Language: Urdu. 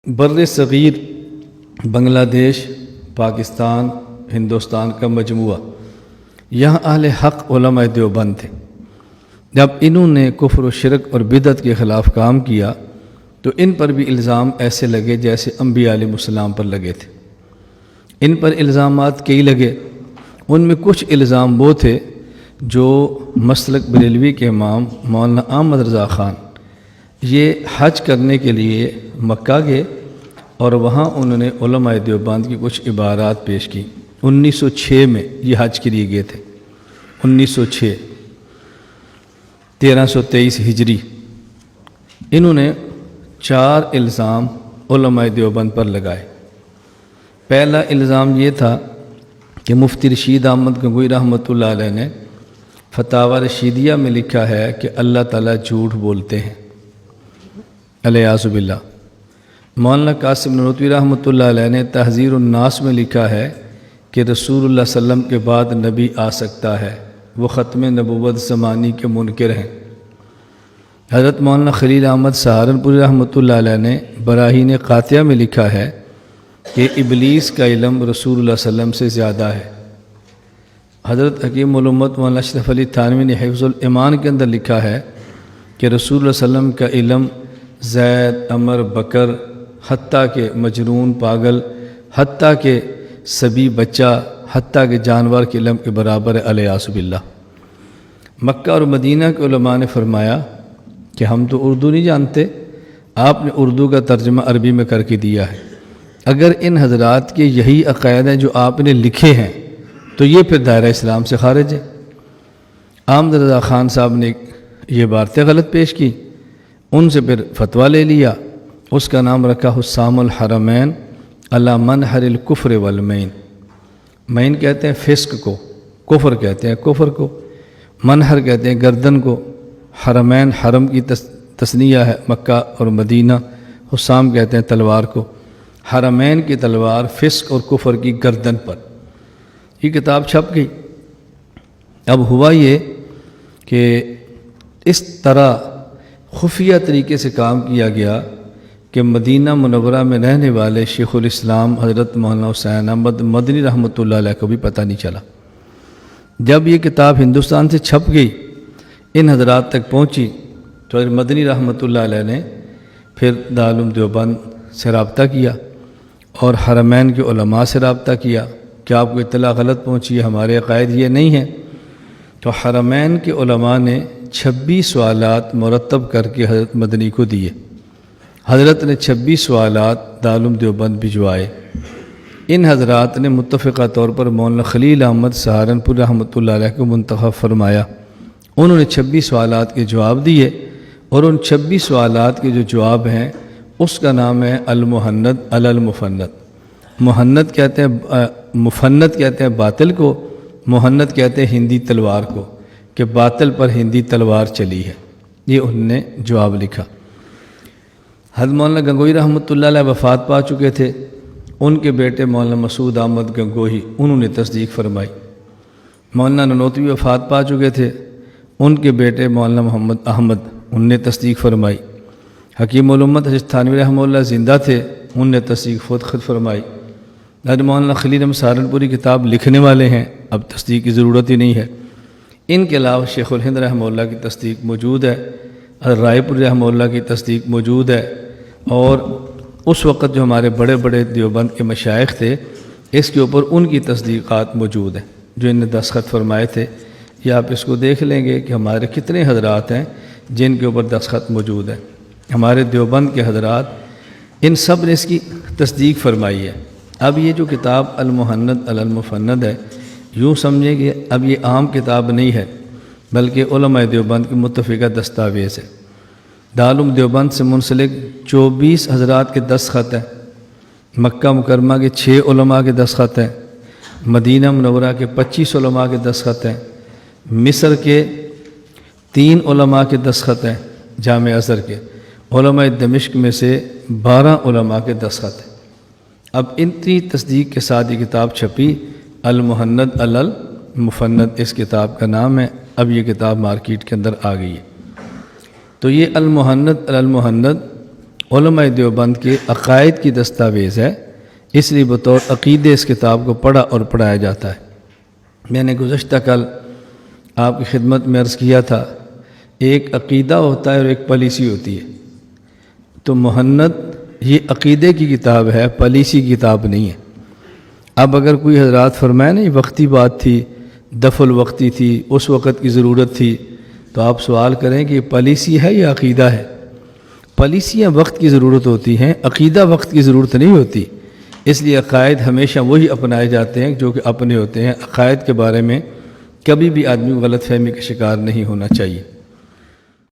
بر صغیر بنگلہ دیش، پاکستان، ہندوستان کا مجموعہ، یہاں اہل حق علماء دیوبند تھے۔ جب انہوں نے کفر و شرک اور بدعت کے خلاف کام کیا تو ان پر بھی الزام ایسے لگے جیسے انبیاء علیہ السلام پر لگے تھے۔ ان پر الزامات کئی لگے، ان میں کچھ الزام وہ تھے جو مسلک بریلوی کے امام مولانا احمد رضا خان یہ حج کرنے کے لیے مکہ گئے اور وہاں انہوں نے علماء دیوبند کی کچھ عبارات پیش کی۔ 1906 میں یہ حج کے لیے گئے تھے، 1906، 1323 ہجری۔ انہوں نے 4 الزام علماء دیوبند پر لگائے۔ پہلا الزام یہ تھا کہ مفتی رشید احمد گنگوئی رحمۃ اللہ علیہ نے فتاوی رشیدیہ میں لکھا ہے کہ اللہ تعالیٰ جھوٹ بولتے ہیں، الیاذ باللہ۔ مولانا قاسم نانوتوی رحمۃ اللہ علیہ نے تحذیر الناس میں لکھا ہے کہ رسول اللہ صلی اللہ علیہ وسلم کے بعد نبی آ سکتا ہے، وہ ختم نبوت زمانی کے منکر ہیں۔ حضرت مولانا خلیل احمد سہارنپوری رحمۃ اللہ علیہ نے براہین قاطعہ میں لکھا ہے کہ ابلیس کا علم رسول اللہ صلی اللہ علیہ وسلم سے زیادہ ہے۔ حضرت حکیم الامت مولانا اشرف علی تھانوی نے حفظ الایمان کے اندر لکھا ہے کہ رسول اللہ صلی اللہ علیہ وسلم کا علم زید، عمر، بکر، حتیٰ کہ مجنون، پاگل، حتیٰ کہ صبی بچہ، حتیٰ کہ جانور کے علم کے برابر ہے، الیاذ باللہ۔ مکہ اور مدینہ کے علماء نے فرمایا کہ ہم تو اردو نہیں جانتے، آپ نے اردو کا ترجمہ عربی میں کر کے دیا ہے۔ اگر ان حضرات کے یہی عقائد ہیں جو آپ نے لکھے ہیں تو یہ پھر دائرہ اسلام سے خارج ہے۔ احمد رضا خان صاحب نے یہ باتیں غلط پیش کی، ان سے پھر فتویٰ لے لیا، اس کا نام رکھا حسام الحرمین علی منحر الکفر والمین۔ مین کہتے ہیں فسق کو، کفر کہتے ہیں کفر کو، منحر کہتے ہیں گردن کو، حرمین حرم کی تثنیہ ہے مکہ اور مدینہ، حسام کہتے ہیں تلوار کو، حرمین کی تلوار فسق اور کفر کی گردن پر۔ یہ کتاب چھپ گئی۔ اب ہوا یہ کہ اس طرح خفیہ طریقے سے کام کیا گیا کہ مدینہ منورہ میں رہنے والے شیخ الاسلام حضرت مولانا حسین احمد مدنی رحمۃ اللہ علیہ کو بھی پتہ نہیں چلا۔ جب یہ کتاب ہندوستان سے چھپ گئی، ان حضرات تک پہنچی، تو حضرت مدنی رحمۃ اللہ علیہ نے پھر دارالعلوم دیوبند سے رابطہ کیا اور حرمین کے علماء سے رابطہ کیا کہ آپ کو اطلاع غلط پہنچی ہے، ہمارے عقائد یہ نہیں ہیں۔ تو حرمین کے علماء نے 26 سوالات مرتب کر کے حضرت مدنی کو دیے۔ حضرت نے 26 سوالات دارالعلوم دیوبند بھجوائے۔ ان حضرات نے متفقہ طور پر مولانا خلیل احمد سہارنپور رحمۃ اللہ علیہ کو منتخب فرمایا۔ انہوں نے 26 سوالات کے جواب دیے، اور ان 26 سوالات کے جو جواب ہیں اس کا نام ہے المحند علی المفند۔ محند کہتے ہیں، مفند کہتے ہیں باطل کو، محند کہتے ہیں ہندی تلوار کو، کہ باطل پر ہندی تلوار چلی ہے۔ یہ انہوں نے جواب لکھا۔ حضرت مولانا گنگوئی رحمۃ اللہ علیہ وفات پا چکے تھے، ان کے بیٹے مولانا مسعود احمد گنگوہی انہوں نے تصدیق فرمائی۔ مولانا نانوتوی وفات پا چکے تھے، ان کے بیٹے مولانا محمد احمد انہوں نے تصدیق فرمائی۔ حکیم الامت حضرت تھانوی رحمہ اللہ زندہ تھے، انہوں نے تصدیق خود فرمائی۔ حضرت مولانا خلیل احمد سہارنپوری کتاب لکھنے والے ہیں، اب تصدیق کی ضرورت ہی نہیں ہے۔ ان کے علاوہ شیخ الہند رحمہ اللہ کی تصدیق موجود ہے، حضرت رائے پور رحمہ اللہ کی تصدیق موجود ہے، اور اس وقت جو ہمارے بڑے بڑے دیوبند کے مشائخ تھے اس کے اوپر ان کی تصدیقات موجود ہیں جو ان نے دستخط فرمائے تھے۔ یا آپ اس کو دیکھ لیں گے کہ ہمارے کتنے حضرات ہیں جن کے اوپر دستخط موجود ہیں۔ ہمارے دیوبند کے حضرات ان سب نے اس کی تصدیق فرمائی ہے۔ اب یہ جو کتاب المحند علی المفند ہے، یوں سمجھیں کہ اب یہ عام کتاب نہیں ہے بلکہ علماء دیوبند کی متفقہ دستاویز ہے۔ دارالعلوم دیوبند سے منسلک 24 حضرات کے دستخط ہیں، مکہ مکرمہ کے 6 علماء کے دستخط ہیں، مدینہ منورہ کے 25 علماء کے دستخط ہیں، مصر کے 3 علماء کے دستخط ہیں، جامع ازہر کے، علماء دمشق میں سے 12 علماء کے دستخط ہیں۔ اب اتنی تصدیق کے ساتھ یہ کتاب چھپی، المحند علی المفند اس کتاب کا نام ہے۔ اب یہ کتاب مارکیٹ کے اندر آ گئی ہے۔ تو یہ المحند علی المحند علماء دیوبند کے عقائد کی دستاویز ہے، اس لیے بطور عقیدے اس کتاب کو پڑھا اور پڑھایا جاتا ہے۔ میں نے گزشتہ کل آپ کی خدمت میں عرض کیا تھا، ایک عقیدہ ہوتا ہے اور ایک پالیسی ہوتی ہے۔ تو مہند یہ عقیدے کی کتاب ہے، پالیسی کی کتاب نہیں ہے۔ اب اگر کوئی حضرات فرمائے نا یہ وقتی بات تھی، دفع الوقتی تھی، اس وقت کی ضرورت تھی، تو آپ سوال کریں کہ یہ پالیسی ہے یا عقیدہ ہے؟ پالیسیاں وقت کی ضرورت ہوتی ہیں، عقیدہ وقت کی ضرورت نہیں ہوتی۔ اس لیے عقائد ہمیشہ وہی اپنائے جاتے ہیں جو کہ اپنے ہوتے ہیں۔ عقائد کے بارے میں کبھی بھی آدمی غلط فہمی کا شکار نہیں ہونا چاہیے۔